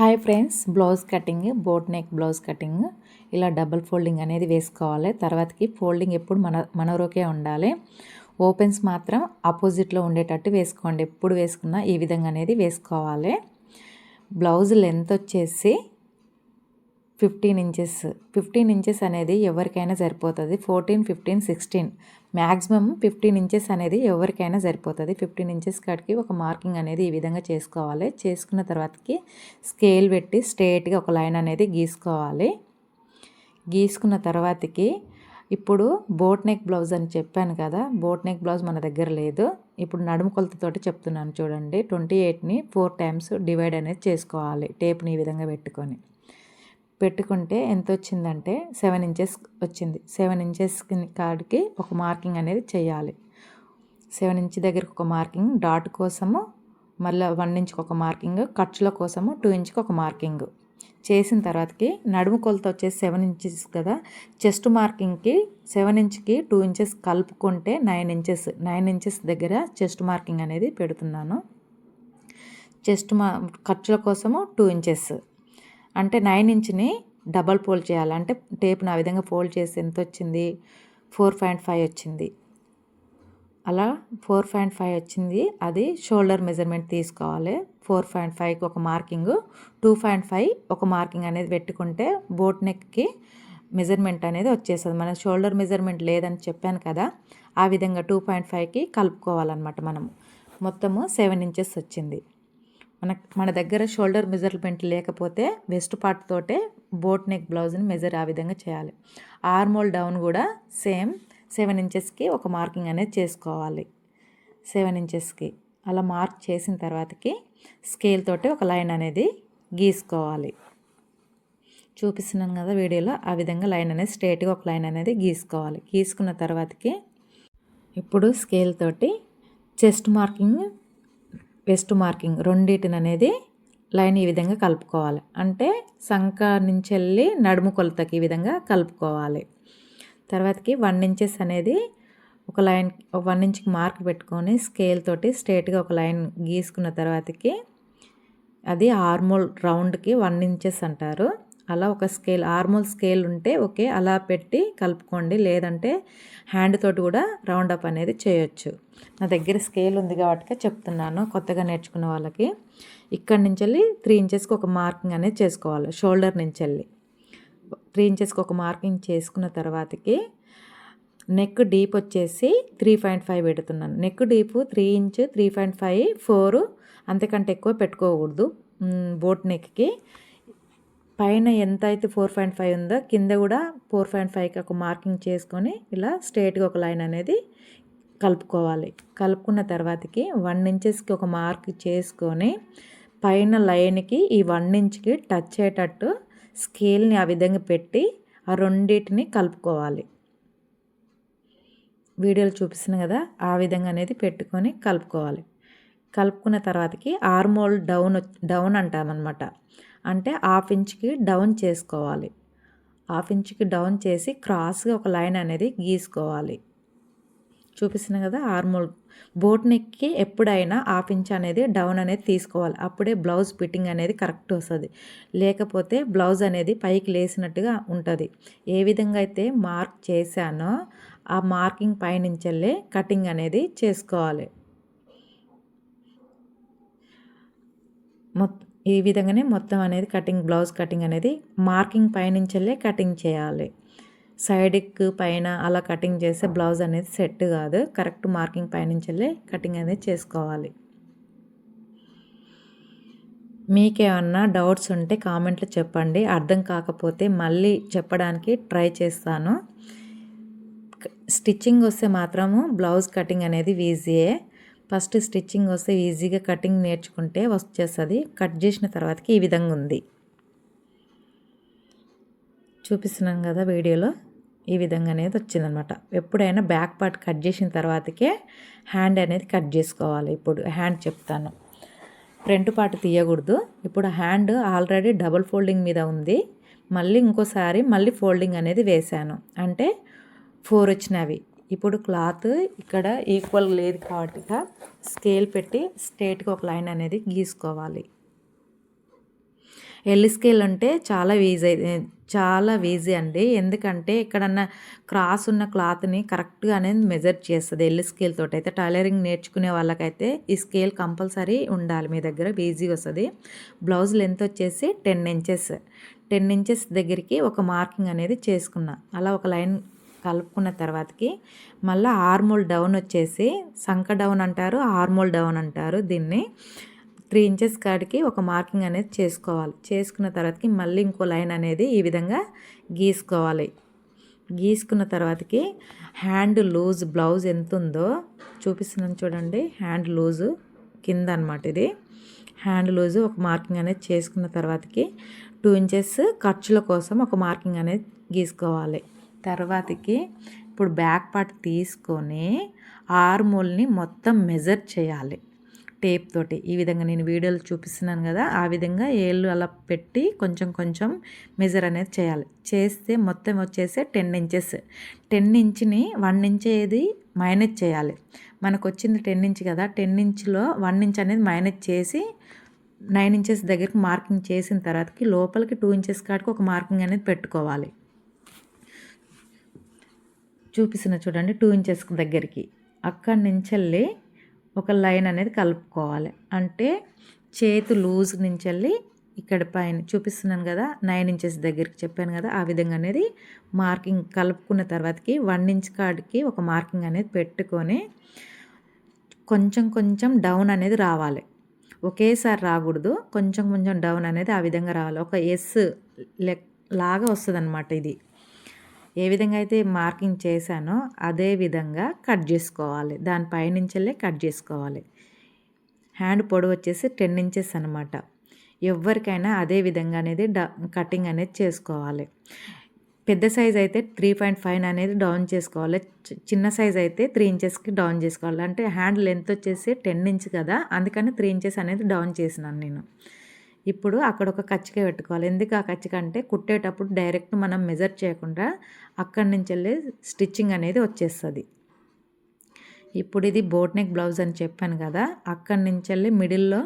Hi friends, blouse cutting, boat neck blouse cutting ఇలా double folding అనేది వేసుకోవాలి. తర్వాతకి ఫోల్డింగ్ ఎప్పుడు మనవరకే ఉండాలి. ఓపెన్స్ మాత్రం ఆపోజిట్లో ఉండేటట్టు వేసుకోండి. ఎప్పుడు వేసుకున్నా ఈ విధంగా అనేది వేసుకోవాలి. బ్లౌజ్ లెంత్ వచ్చేసి 15 ఇంచెస్ అనేది ఎవరికైనా సరిపోతుంది. 14, 15, 16 మ్యాక్సిమం 15 ఇంచెస్ అనేది ఎవరికైనా సరిపోతుంది. 15 ఇంచెస్ కాడికి ఒక మార్కింగ్ అనేది ఈ విధంగా చేసుకోవాలి. చేసుకున్న తర్వాతకి స్కేల్ పెట్టి స్ట్రేట్గా ఒక లైన్ అనేది గీసుకోవాలి. గీసుకున్న తర్వాతకి ఇప్పుడు బోట్ నెక్ బ్లౌజ్ అని చెప్పాను కదా, బోట్ నెక్ బ్లౌజ్ మన దగ్గర లేదు. ఇప్పుడు నడుము కొలతతోటి చెప్తున్నాను చూడండి. 28ని 4 టైమ్స్ డివైడ్ అనేది చేసుకోవాలి. టేప్ని ఈ విధంగా పెట్టుకుంటే ఎంత వచ్చిందంటే 7 ఇంచెస్ వచ్చింది. 7 ఇంచెస్ కాడికి ఒక మార్కింగ్ అనేది చేయాలి. 7 ఇంచ్ దగ్గరికి ఒక మార్కింగ్, డాట్ కోసము మళ్ళీ 1 ఇంచ్కి ఒక మార్కింగ్, ఖర్చుల కోసము 2 ఇంచ్కి ఒక మార్కింగ్ చేసిన తర్వాతకి నడుము కొలత వచ్చేసి 7 ఇంచెస్ కదా, చెస్ట్ మార్కింగ్కి 7 ఇంచ్కి 2 ఇంచెస్ కలుపుకుంటే 9 ఇంచెస్ దగ్గర చెస్ట్ మార్కింగ్ అనేది పెడుతున్నాను. ఖర్చుల కోసము 2 ఇంచెస్ అంటే 9 ఇంచ్ని డబల్ ఫోల్డ్ చేయాలి. అంటే టేప్ను ఆ విధంగా ఫోల్డ్ చేసి ఎంత వచ్చింది, 4.5 వచ్చింది. అలా 4.5 వచ్చింది. అది షోల్డర్ మెజర్మెంట్ తీసుకోవాలి. 4.5కి ఒక మార్కింగ్, 2.5 ఒక మార్కింగ్ అనేది పెట్టుకుంటే బోట్ నెక్కి మెజర్మెంట్ అనేది వచ్చేస్తుంది. మన షోల్డర్ మెజర్మెంట్ లేదని చెప్పాను కదా, ఆ విధంగా 2.5కి కలుపుకోవాలన్నమాట. మనము మొత్తము 7 ఇంచెస్ వచ్చింది. మన దగ్గర షోల్డర్ మెజర్మెంట్ లేకపోతే వెస్ట్ పార్ట్ తోటే బోట్ నెక్ బ్లౌజ్ని ఆ విధంగా చేయాలి. ఆర్మోల్ డౌన్ కూడా సేమ్ 7 ఇంచెస్కి ఒక మార్కింగ్ అనేది చేసుకోవాలి. 7 ఇంచెస్కి అలా మార్క్ చేసిన తర్వాతకి స్కేల్ తోటి ఒక లైన్ అనేది గీసుకోవాలి. చూపిస్తున్నాను కదా వీడియోలో, ఆ విధంగా లైన్ అనేది స్ట్రేట్గా ఒక లైన్ అనేది గీసుకోవాలి. గీసుకున్న తర్వాతకి ఇప్పుడు స్కేల్ తోటి చెస్ట్ మార్కింగ్, వెస్ట్ మార్కింగ్ రెండింటిని అనేది లైన్ ఈ విధంగా కలుపుకోవాలి. అంటే సంక నుంచి వెళ్ళి నడుము కొలతకి ఈ విధంగా కలుపుకోవాలి. తర్వాతకి 1 ఇంచెస్ అనేది ఒక లైన్, 1 ఇంచ్కి మార్క్ పెట్టుకొని స్కేల్ తోటి స్ట్రేట్గా ఒక లైన్ గీసుకున్న తర్వాతకి అది ఆర్మోల్ రౌండ్కి 1 ఇంచెస్ అంటారు. అలా ఒక స్కేల్, ఆర్మోల్ స్కేల్ ఉంటే ఓకే, అలా పెట్టి కలుపుకోండి. లేదంటే హ్యాండ్ తోటి కూడా రౌండ్ అప్ అనేది చేయొచ్చు. నా దగ్గర స్కేల్ ఉంది కాబట్టి చెప్తున్నాను కొత్తగా నేర్చుకున్న వాళ్ళకి. ఇక్కడి నుంచి వెళ్ళి 3 ఇంచెస్కి ఒక మార్కింగ్ అనేది చేసుకోవాలి. షోల్డర్ నుంచి వెళ్ళి 3 ఇంచెస్కి ఒక మార్కింగ్ చేసుకున్న తర్వాతకి నెక్ డీప్ వచ్చేసి 3.5 పెడుతున్నాను. నెక్ డీప్ 3 ఇంచ్, 3.5, 4 అంతకంటే ఎక్కువ పెట్టుకోకూడదు. బోట్ నెక్కి పైన ఎంత అయితే 4.5 ఉందో కింద కూడా 4.5కి ఒక మార్కింగ్ చేసుకొని ఇలా స్ట్రేట్గా ఒక లైన్ అనేది కలుపుకోవాలి. కలుపుకున్న తర్వాతకి 1 ఇంచెస్కి ఒక మార్క్ చేసుకొని పైన లైన్కి ఈ 1 ఇంచ్కి టచ్ అయ్యేటట్టు స్కేల్ని ఆ విధంగా పెట్టి ఆ రెండింటిని కలుపుకోవాలి. వీడియోలు చూపిస్తున్నాను కదా, ఆ విధంగా అనేది పెట్టుకొని కలుపుకోవాలి. కలుపుకున్న తర్వాతకి ఆర్మోల్ డౌన్ అంటామన్నమాట. అంటే 1/2 ఇంచ్కి డౌన్ చేసుకోవాలి. 1/2 ఇంచ్కి డౌన్ చేసి క్రాస్గా ఒక లైన్ అనేది గీసుకోవాలి. చూపిస్తున్నాను కదా, ఆర్మోల్ బోట్ నెక్కి ఎప్పుడైనా 1/2 ఇంచ్ అనేది డౌన్ అనేది తీసుకోవాలి. అప్పుడే బ్లౌజ్ ఫిట్టింగ్ అనేది కరెక్ట్ వస్తుంది. లేకపోతే బ్లౌజ్ అనేది పైకి లేసినట్టుగా ఉంటుంది. ఏ విధంగా అయితే మార్క్ చేశానో ఆ మార్కింగ్ పైనుంచెల్లే కటింగ్ అనేది చేసుకోవాలి. ఈ విధంగానే మొత్తం అనేది బ్లౌజ్ కటింగ్ అనేది మార్కింగ్ పైనుంచెల్లే కటింగ్ చేయాలి. సైడ్కి పైన అలా కటింగ్ చేస్తే బ్లౌజ్ అనేది సెట్ కాదు. కరెక్ట్ మార్కింగ్ పైనుంచెల్లే కటింగ్ అనేది చేసుకోవాలి. మీకేమన్నా డౌట్స్ ఉంటే కామెంట్లో చెప్పండి. అర్థం కాకపోతే మళ్ళీ చెప్పడానికి ట్రై చేస్తాను. స్టిచ్చింగ్ వస్తే మాత్రము బ్లౌజ్ కటింగ్ అనేది ఈజీయే. ఫస్ట్ స్టిచ్చింగ్ వస్తే ఈజీగా కటింగ్ నేర్చుకుంటే వచ్చేస్తుంది. కట్ చేసిన తర్వాతకి ఈ విధంగా ఉంది. చూపిస్తున్నాను కదా వీడియోలో, ఈ విధంగా అనేది వచ్చిందనమాట. ఎప్పుడైనా బ్యాక్ పార్ట్ కట్ చేసిన తర్వాతకే హ్యాండ్ అనేది కట్ చేసుకోవాలి. ఇప్పుడు హ్యాండ్ చెప్తాను. ఫ్రంట్ పార్ట్ తీయకూడదు. ఇప్పుడు హ్యాండ్ ఆల్రెడీ డబుల్ ఫోల్డింగ్ మీద ఉంది. ఇంకోసారి ఫోల్డింగ్ అనేది వేశాను. అంటే 4 వచ్చినవి. ఇప్పుడు క్లాత్ ఇక్కడ ఈక్వల్ లేదు కాబట్టి స్కేల్ పెట్టి స్ట్రేట్గా ఒక లైన్ అనేది గీసుకోవాలి. ఎల్ స్కేల్ అంటే చాలా ఈజీ అండి. ఎందుకంటే ఎక్కడన్నా క్రాస్ ఉన్న క్లాత్‌ని కరెక్ట్‌గా అనేది మెజర్ చేస్తది ఎల్ స్కేల్ తోటైతే. టైలరింగ్ నేర్చుకునే వాళ్ళకైతే ఈ స్కేల్ కంపల్సరీ ఉండాలి మీ దగ్గర, ఈజీగా వస్తది. బ్లౌజ్ లెంత్ వచ్చేసి 10 ఇంచెస్. 10 ఇంచెస్ దగ్గరికి ఒక మార్కింగ్ అనేది చేసుకున్నా. అలా ఒక లైన్ కలుపుకున్న తర్వాతకి మళ్ళీ ఆర్మోల్ డౌన్ వచ్చేసి సంక డౌన్ అంటారు, ఆర్మోల్ డౌన్ అంటారు దీన్ని. 3 ఇంచెస్ కాడికి ఒక మార్కింగ్ అనేది చేసుకోవాలి. చేసుకున్న తర్వాతకి మళ్ళీ ఇంకో లైన్ అనేది ఈ విధంగా గీసుకోవాలి. గీసుకున్న తర్వాతకి హ్యాండ్ లూజ్ బ్లౌజ్ ఎంత ఉందో చూపిస్తున్నాను చూడండి. హ్యాండ్ లూజు కింద అనమాట ఇది. హ్యాండ్ లూజు ఒక మార్కింగ్ అనేది చేసుకున్న తర్వాతకి 2 ఇంచెస్ ఖర్చుల కోసం ఒక మార్కింగ్ అనేది గీసుకోవాలి. తర్వాతకి ఇప్పుడు బ్యాక్ పార్ట్ తీసుకొని ఆర్మోల్ని మొత్తం మెజర్ చేయాలి టేప్ తోటి. ఈ విధంగా నేను వీడియోలో చూపిస్తున్నాను కదా, ఆ విధంగా ఏళ్ళు అలా పెట్టి కొంచెం కొంచెం మెజర్ అనేది చేయాలి. చేస్తే మొత్తం వచ్చేసి 10 ఇంచెస్. 10 ఇంచ్ని 1 ఇంచ్ ఏది మైనస్ చేయాలి. మనకు వచ్చింది 10 ఇంచ్ కదా, 10 ఇంచ్లో 1 ఇంచ్ అనేది మైనస్ చేసి 9 ఇంచెస్ దగ్గరికి మార్కింగ్ చేసిన తర్వాతకి లోపలికి 2 ఇంచెస్ కాడికి ఒక మార్కింగ్ అనేది పెట్టుకోవాలి. చూపిస్తున్న చూడండి 2 ఇంచెస్ దగ్గరికి. అక్కడి నుంచి వెళ్ళి ఒక లైన్ అనేది కలుపుకోవాలి. అంటే చేతు లూజ్ నుంచి వెళ్ళి ఇక్కడ పైన చూపిస్తున్నాను కదా 9 ఇంచెస్ దగ్గరికి చెప్పాను కదా, ఆ విధంగా అనేది మార్కింగ్ కలుపుకున్న తర్వాతకి 1 ఇంచ్ కాడికి ఒక మార్కింగ్ అనేది పెట్టుకొని కొంచెం కొంచెం డౌన్ అనేది రావాలి. ఒకేసారి రాకూడదు, కొంచెం కొంచెం డౌన్ అనేది ఆ విధంగా రావాలి. ఒక ఎస్ లాగా వస్తుంది అన్నమాట ఇది. ఏ విధంగా అయితే మార్కింగ్ చేశానో అదే విధంగా కట్ చేసుకోవాలి. దానిపైనుంచెల్లే కట్ చేసుకోవాలి. హ్యాండ్ పొడవు వచ్చేసి 10 ఇంచెస్ అనమాట. ఎవరికైనా అదే విధంగా అనేది కటింగ్ అనేది చేసుకోవాలి. పెద్ద సైజ్ అయితే 3.5 అనేది డౌన్ చేసుకోవాలి. చిన్న సైజ్ అయితే 3 ఇంచెస్కి డౌన్ చేసుకోవాలి. అంటే హ్యాండ్ లెంత్ వచ్చేసి 10 ఇంచ్ కదా, అందుకని 3 ఇంచెస్ అనేది డౌన్ చేసినాను నేను. ఇప్పుడు అక్కడ ఒక కచ్చిక పెట్టుకోవాలి. ఎందుకు ఆ కచ్చిక అంటే కుట్టేటప్పుడు డైరెక్ట్ మనం మెజర్ చేయకుండా అక్కడి నుంచి వెళ్ళి స్టిచ్చింగ్ అనేది వచ్చేస్తుంది. ఇప్పుడు ఇది బోట్ నెక్ బ్లౌజ్ అని చెప్పాను కదా, అక్కడి నుంచి వెళ్ళి మిడిల్లో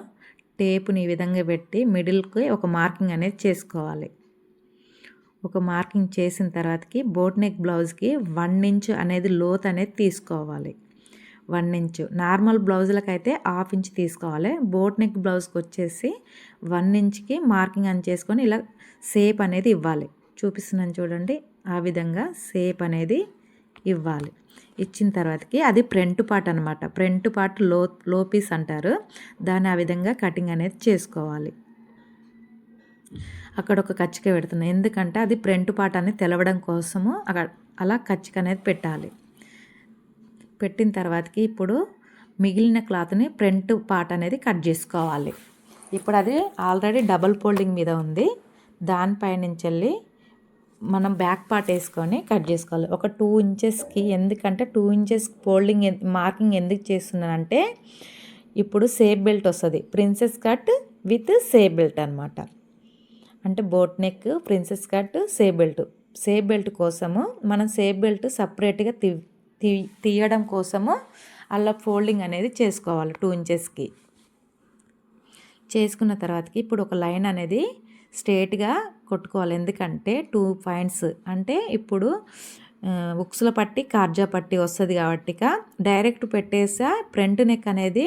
టేపుని ఈ విధంగా పెట్టి మిడిల్కి ఒక మార్కింగ్ అనేది చేసుకోవాలి. ఒక మార్కింగ్ చేసిన తర్వాతకి బోట్ నెక్ బ్లౌజ్కి 1 ఇంచ్ అనేది లోత్ అనేది తీసుకోవాలి. 1 ఇంచ్. నార్మల్ బ్లౌజులకు అయితే 1/2 ఇంచ్ తీసుకోవాలి. బోట్ నెక్ బ్లౌజ్కి వచ్చేసి 1 ఇంచ్కి మార్కింగ్ అని చేసుకొని ఇలా షేప్ అనేది ఇవ్వాలి. చూపిస్తున్నాను చూడండి, ఆ విధంగా షేప్ అనేది ఇవ్వాలి. ఇచ్చిన తర్వాతకి అది ఫ్రంట్ పార్ట్ అనమాట. ఫ్రంట్ పార్ట్ లో పీస్ అంటారు దాన్ని. ఆ విధంగా కటింగ్ అనేది చేసుకోవాలి. అక్కడ ఒక కచ్చిక పెడుతున్నాను, ఎందుకంటే అది ఫ్రంట్ పార్ట్ అనేది తెలవడం కోసము అక్కడ అలా కచ్చిక అనేది పెట్టాలి. పెట్టిన తర్వాతకి ఇప్పుడు మిగిలిన క్లాత్ని ఫ్రంట్ పార్ట్ అనేది కట్ చేసుకోవాలి. ఇప్పుడు అది ఆల్రెడీ డబల్ ఫోల్డింగ్ మీద ఉంది. దానిపై నుంచి వెళ్ళి మనం బ్యాక్ పార్ట్ వేసుకొని కట్ చేసుకోవాలి. ఒక 2 ఇంచెస్కి. ఎందుకంటే 2 ఇంచెస్ ఫోల్డింగ్ మార్కింగ్ ఎందుకు చేస్తున్నానంటే ఇప్పుడు సేప్ బెల్ట్ వస్తుంది. Princess cut with safe belt అనమాట. అంటే boat neck, princess cut, safe belt. Safe belt కోసము మనం సేప్ బెల్ట్ సపరేట్గా తీయడం కోసము అలా ఫోల్డింగ్ అనేది చేసుకోవాలి 2 ఇంచెస్కి. చేసుకున్న తర్వాతకి ఇప్పుడు ఒక లైన్ అనేది స్ట్రేట్గా కొట్టుకోవాలి. ఎందుకంటే 2 పాయింట్స్ అంటే ఇప్పుడు ఉక్సుల పట్టి కార్జా పట్టి వస్తుంది కాబట్టి డైరెక్ట్ పెట్టేసా ఫ్రంట్ నెక్ అనేది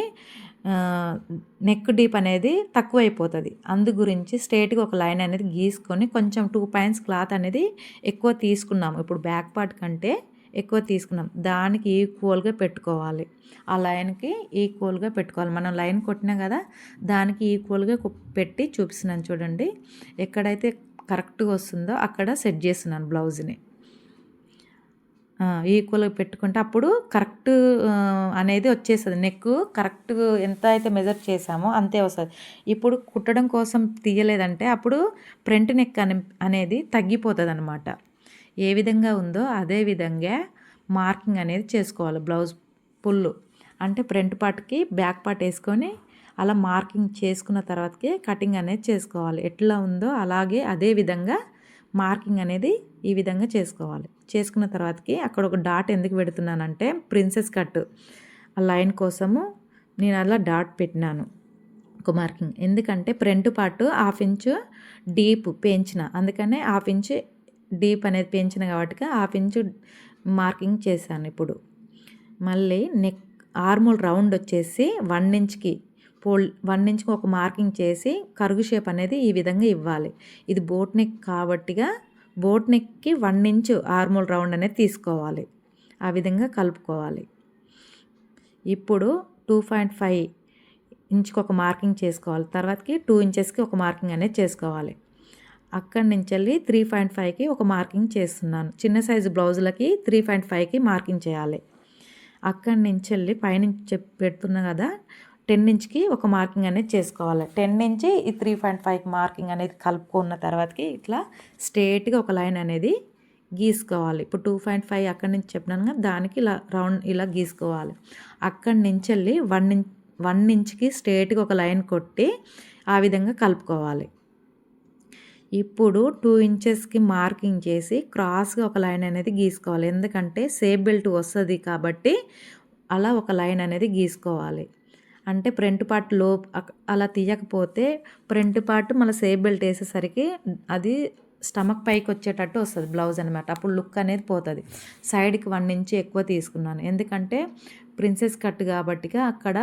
నెక్ డీప్ అనేది తక్కువైపోతుంది. అందు గురించి స్ట్రేట్గా ఒక లైన్ అనేది గీసుకొని కొంచెం 2 పాయింట్స్ క్లాత్ అనేది ఎక్కువ తీసుకున్నాము. ఇప్పుడు బ్యాక్ పార్ట్ కంటే ఎక్కువ తీసుకున్నాం, దానికి ఈక్వల్గా పెట్టుకోవాలి. ఆ లైన్కి ఈక్వల్గా పెట్టుకోవాలి. మనం లైన్ కొట్టినాం కదా, దానికి ఈక్వల్గా పెట్టి చూపిస్తున్నాను చూడండి. ఎక్కడైతే కరెక్ట్గా వస్తుందో అక్కడ సెట్ చేస్తున్నాను బ్లౌజ్ని. ఈక్వల్గా పెట్టుకుంటే అప్పుడు కరెక్ట్ అనేది వచ్చేస్తుంది. నెక్ కరెక్ట్ ఎంత అయితే మెజర్ చేసామో అంతే వస్తుంది. ఇప్పుడు కుట్టడం కోసం తీయలేదంటే అప్పుడు ఫ్రంట్ నెక్ అనేది తగ్గిపోతుంది అనమాట. ఏ విధంగా ఉందో అదే విధంగా మార్కింగ్ అనేది చేసుకోవాలి. బ్లౌజ్ పుల్లు అంటే ఫ్రంట్ పార్ట్కి బ్యాక్ పార్ట్ వేసుకొని అలా మార్కింగ్ చేసుకున్న తర్వాతకి కటింగ్ అనేది చేసుకోవాలి. ఎట్లా ఉందో అలాగే అదే విధంగా మార్కింగ్ అనేది ఈ విధంగా చేసుకోవాలి. చేసుకున్న తర్వాతకి అక్కడ ఒక డాట్ ఎందుకు పెడుతున్నానంటే ప్రిన్సెస్ కట్ ఆ లైన్ కోసము నేను అలా డాట్ పెట్టినాను. ఒక మార్కింగ్. ఎందుకంటే ఫ్రంట్ పార్ట్ 1/2 ఇంచు డీప్ పెంచిన, అందుకనే 1/2 ఇంచు డీప్ అనేది పెంచిన కాబట్టి 1/2 ఇంచు మార్కింగ్ చేశాను. ఇప్పుడు మళ్ళీ నెక్ ఆర్మోల్ రౌండ్ వచ్చేసి 1 ఇంచ్కి 1 ఇంచ్కి ఒక మార్కింగ్ చేసి కరుగు షేప్ అనేది ఈ విధంగా ఇవ్వాలి. ఇది బోట్ నెక్ కాబట్టిగా బోట్ నెక్కి 1 ఇంచు ఆర్మోల్ రౌండ్ అనేది తీసుకోవాలి. ఆ విధంగా కలుపుకోవాలి. ఇప్పుడు 2.5 ఇంచుకి ఒక మార్కింగ్ చేసుకోవాలి. తర్వాతకి 2 ఇంచెస్కి ఒక మార్కింగ్ అనేది చేసుకోవాలి. అక్కడి నుంచి వెళ్ళి 3.5కి ఒక మార్కింగ్ చేస్తున్నాను. చిన్న సైజు బ్లౌజులకి 3.5కి మార్కింగ్ చేయాలి. అక్కడి నుంచి వెళ్ళి పైనుంచి పెడుతున్నా కదా 10 ఇంచ్కి ఒక మార్కింగ్ అనేది చేసుకోవాలి. 10 నుంచి ఈ 3.5 మార్కింగ్ అనేది కలుపుకున్న తర్వాతకి ఇట్లా స్ట్రేట్గా ఒక లైన్ అనేది గీసుకోవాలి. ఇప్పుడు 2.5 అక్కడి నుంచి చెప్పినాను కదా, దానికి ఇలా రౌండ్ ఇలా గీసుకోవాలి. అక్కడి నుంచి వెళ్ళి 1 ఇంచ్కి స్ట్రేట్గా ఒక లైన్ కొట్టి ఆ విధంగా కలుపుకోవాలి. ఇప్పుడు 2 ఇంచెస్కి మార్కింగ్ చేసి క్రాస్గా ఒక లైన్ అనేది గీసుకోవాలి. ఎందుకంటే సేప్ బెల్ట్ వస్తుంది కాబట్టి అలా ఒక లైన్ అనేది గీసుకోవాలి. అంటే ఫ్రంట్ పార్ట్ అలా తీయకపోతే ఫ్రంట్ పార్ట్ మళ్ళీ సేప్ బెల్ట్ వేసేసరికి అది స్టమక్ పైకి వచ్చేటట్టు వస్తుంది బ్లౌజ్ అనమాట. అప్పుడు లుక్ అనేది పోతుంది. సైడ్కి 1 ఇంచ్ ఎక్కువ తీసుకున్నాను. ఎందుకంటే ప్రిన్సెస్ కట్ కాబట్టి అక్కడ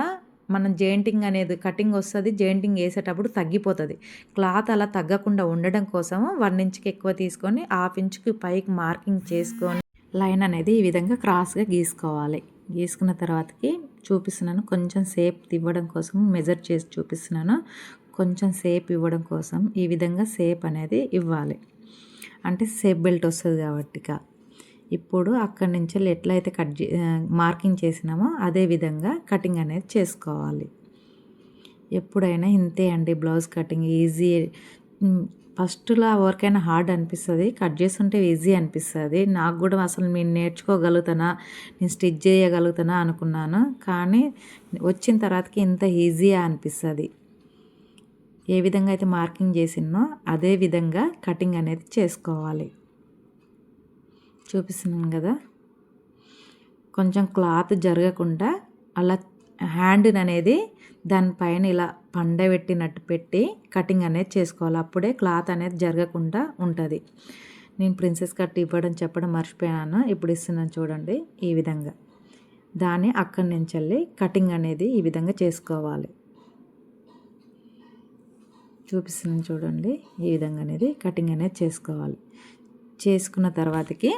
మనం జెయింటింగ్ అనేది కటింగ్ వస్తుంది, జెయింటింగ్ వేసేటప్పుడు తగ్గిపోతుంది. క్లాత్ అలా తగ్గకుండా ఉండడం కోసం 1 ఇంచ్కి ఎక్కువ తీసుకొని 1/2 ఇంచ్కి పైకి మార్కింగ్ చేసుకొని లైన్ అనేది ఈ విధంగా క్రాస్గా గీసుకోవాలి. గీసుకున్న తర్వాతకి చూపిస్తున్నాను, కొంచెం సేప్ ఇవ్వడం కోసం మెజర్ చేసి చూపిస్తున్నాను. కొంచెం సేప్ ఇవ్వడం కోసం ఈ విధంగా సేప్ అనేది ఇవ్వాలి. అంటే సేప్ బెల్ట్ వస్తుంది కాబట్టి ఇప్పుడు అక్కడి నుంచి ఎట్లయితే మార్కింగ్ చేసినామో అదే విధంగా కటింగ్ అనేది చేసుకోవాలి. ఎప్పుడైనా ఇంతే అండి బ్లౌజ్ కటింగ్ ఈజీ. ఫస్ట్లో ఎవరికైనా హార్డ్ అనిపిస్తుంది, కట్ చేస్తుంటే ఈజీ అనిపిస్తుంది. నాకు కూడా అసలు నేను నేర్చుకోగలుగుతానా, నేను స్టిచ్ చేయగలుగుతానా అనుకున్నాను. కానీ వచ్చిన తర్వాతకి ఇంత ఈజీగా అనిపిస్తుంది. ఏ విధంగా అయితే మార్కింగ్ చేసినో అదే విధంగా కటింగ్ అనేది చేసుకోవాలి. చూపిస్తున్నాను కదా, కొంచెం క్లాత్ జరగకుండా అలా హ్యాండ్ అనేది దానిపైన ఇలా పండబెట్టినట్టు పెట్టి కటింగ్ అనేది చేసుకోవాలి. అప్పుడే క్లాత్ అనేది జరగకుండా ఉంటుంది. నేను ప్రిన్సెస్ కట్ చెప్పడం మర్చిపోయాను. ఇప్పుడు ఇస్తున్నాను చూడండి. ఈ విధంగా దాన్ని అక్కడి నుంచి వెళ్ళి కటింగ్ అనేది ఈ విధంగా చేసుకోవాలి. చూపిస్తున్నాను చూడండి. ఈ విధంగా అనేది కటింగ్ అనేది చేసుకోవాలి. చేసుకున్న తర్వాతకి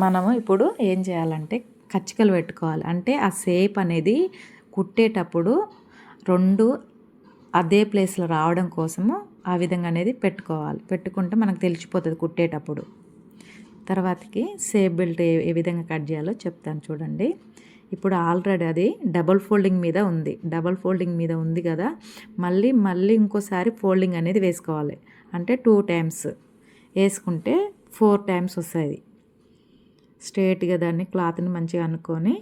మనము ఇప్పుడు ఏం చేయాలంటే కచ్చికలు పెట్టుకోవాలి. అంటే ఆ షేప్ అనేది కుట్టేటప్పుడు 2 అదే ప్లేస్లో రావడం కోసము ఆ విధంగా అనేది పెట్టుకోవాలి. పెట్టుకుంటే మనకు తెలిసిపోతుంది కుట్టేటప్పుడు. తర్వాతకి షేప్ బెల్ట్ ఏ విధంగా కట్ చేయాలో చెప్తాను చూడండి. ఇప్పుడు ఆల్రెడీ అది డబల్ ఫోల్డింగ్ మీద ఉంది. డబల్ ఫోల్డింగ్ మీద ఉంది కదా, మళ్ళీ ఇంకోసారి ఫోల్డింగ్ అనేది వేసుకోవాలి. అంటే 2 టైమ్స్ వేసుకుంటే 4 టైమ్స్ వస్తుంది. స్ట్రేట్గా దాన్ని క్లాత్ని మంచిగా అనుకొని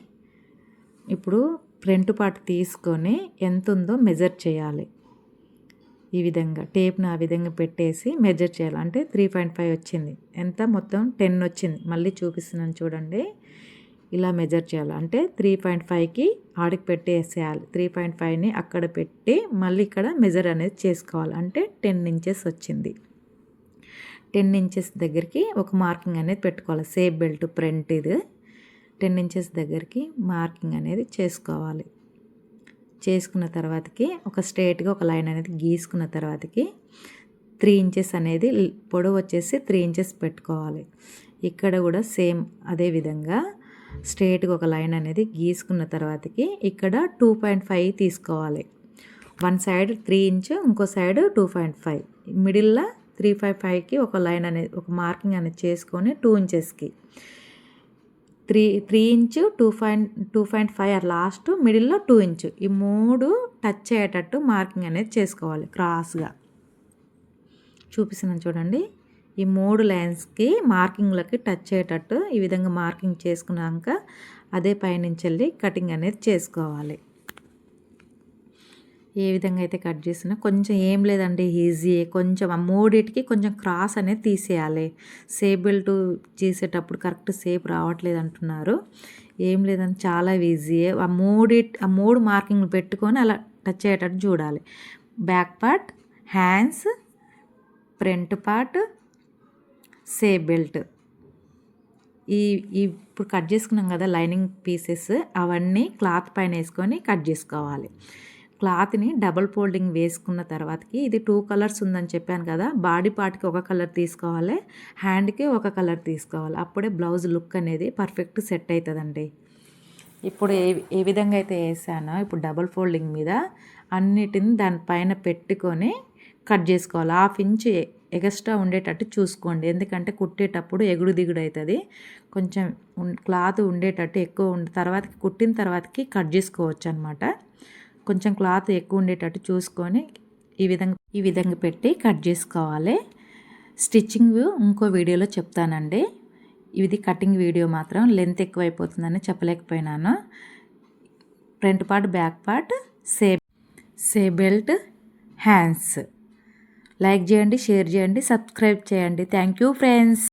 ఇప్పుడు ఫ్రంట్ పార్ట్ తీసుకొని ఎంత ఉందో మెజర్ చేయాలి. ఈ విధంగా టేప్ను ఆ విధంగా పెట్టేసి మెజర్ చేయాలి. అంటే 3.5 వచ్చింది. ఎంత మొత్తం 10 వచ్చింది. మళ్ళీ చూపిస్తున్నాను చూడండి. ఇలా మెజర్ చేయాలి. అంటే 3.5కి ఆడికి పెట్టేసేయాలి. 3.5ని అక్కడ పెట్టి మళ్ళీ ఇక్కడ మెజర్ అనేది చేసుకోవాలి. అంటే 10 ఇంచెస్ వచ్చింది. 10 ఇంచెస్ దగ్గరికి ఒక మార్కింగ్ అనేది పెట్టుకోవాలి. సేప్ బెల్ట్ ఫ్రంట్ ఇది 10 ఇంచెస్ దగ్గరికి మార్కింగ్ అనేది చేసుకోవాలి. చేసుకున్న తర్వాతకి ఒక స్ట్రేట్గా ఒక లైన్ అనేది గీసుకున్న తర్వాతకి 3 ఇంచెస్ అనేది పొడవు వచ్చేసి 3 ఇంచెస్ పెట్టుకోవాలి. ఇక్కడ కూడా సేమ్ అదే విధంగా స్ట్రేట్గా ఒక లైన్ అనేది గీసుకున్న తర్వాతకి ఇక్కడ 2.5 తీసుకోవాలి. వన్ సైడ్ 3 ఇంచు, ఇంకో సైడ్ 2.5, మిడిల్లో 3.5కి ఒక లైన్ అనేది ఒక మార్కింగ్ అనేది చేసుకొని 2 ఇంచెస్కి 3 ఇంచు 2.5 లాస్ట్ మిడిల్లో 2 ఇంచు ఈ 3 టచ్ అయ్యేటట్టు మార్కింగ్ అనేది చేసుకోవాలి. క్రాస్గా చూపిస్తున్నాను చూడండి. ఈ 3 లైన్స్కి మార్కింగ్లకి టచ్ అయ్యేటట్టు ఈ విధంగా మార్కింగ్ చేసుకున్నాక అదే పైనుంచి వెళ్ళి కటింగ్ అనేది చేసుకోవాలి. ఏ విధంగా అయితే కట్ చేసినా కొంచెం ఏం లేదండి, ఈజీ. కొంచెం ఆ 3టికి కొంచెం క్రాస్ అనేది తీసేయాలి. సేప్ బెల్ట్ చేసేటప్పుడు కరెక్ట్ సేప్ రావట్లేదు అంటున్నారు. ఏం లేదని చాలా ఈజీ. ఆ 3 మార్కింగ్లు పెట్టుకొని అలా టచ్ అయ్యేటట్టు చూడాలి. Back part, hands, front part, safe belt. ఇప్పుడు కట్ చేసుకున్నాం కదా లైనింగ్ పీసెస్, అవన్నీ క్లాత్ పైన వేసుకొని కట్ చేసుకోవాలి. క్లాత్ని డబల్ ఫోల్డింగ్ వేసుకున్న తర్వాతకి, ఇది 2 కలర్స్ ఉందని చెప్పాను కదా, బాడీ పార్ట్కి ఒక కలర్ తీసుకోవాలి, హ్యాండ్కి ఒక కలర్ తీసుకోవాలి. అప్పుడే బ్లౌజ్ లుక్ అనేది పర్ఫెక్ట్ సెట్ అవుతుందండి. ఇప్పుడు ఏ విధంగా అయితే వేసానో, ఇప్పుడు డబల్ ఫోల్డింగ్ మీద అన్నిటిని దానిపైన పెట్టుకొని కట్ చేసుకోవాలి. 1/2 ఇంచ్ ఎక్స్ట్రా ఉండేటట్టు చూసుకోండి, ఎందుకంటే కుట్టేటప్పుడు ఎగుడు దిగుడు అవుతుంది. కొంచెం క్లాత్ ఉండేటట్టు ఎక్కువ తర్వాతకి కుట్టిన తర్వాతకి కట్ చేసుకోవచ్చు అనమాట. కొంచెం క్లాత్ ఎక్కువ ఉండేటట్టు చూసుకొని ఈ విధంగా పెట్టి కట్ చేసుకోవాలి. స్టిచ్చింగ్ ఇంకో వీడియోలో చెప్తానండి. ఇది కటింగ్ వీడియో మాత్రం లెంత్ ఎక్కువ అయిపోతుందని చెప్పలేకపోయినాను. Front part, back part, safe belt, hands. Like చేయండి, షేర్ చేయండి, సబ్స్క్రైబ్ చేయండి. Thank you friends.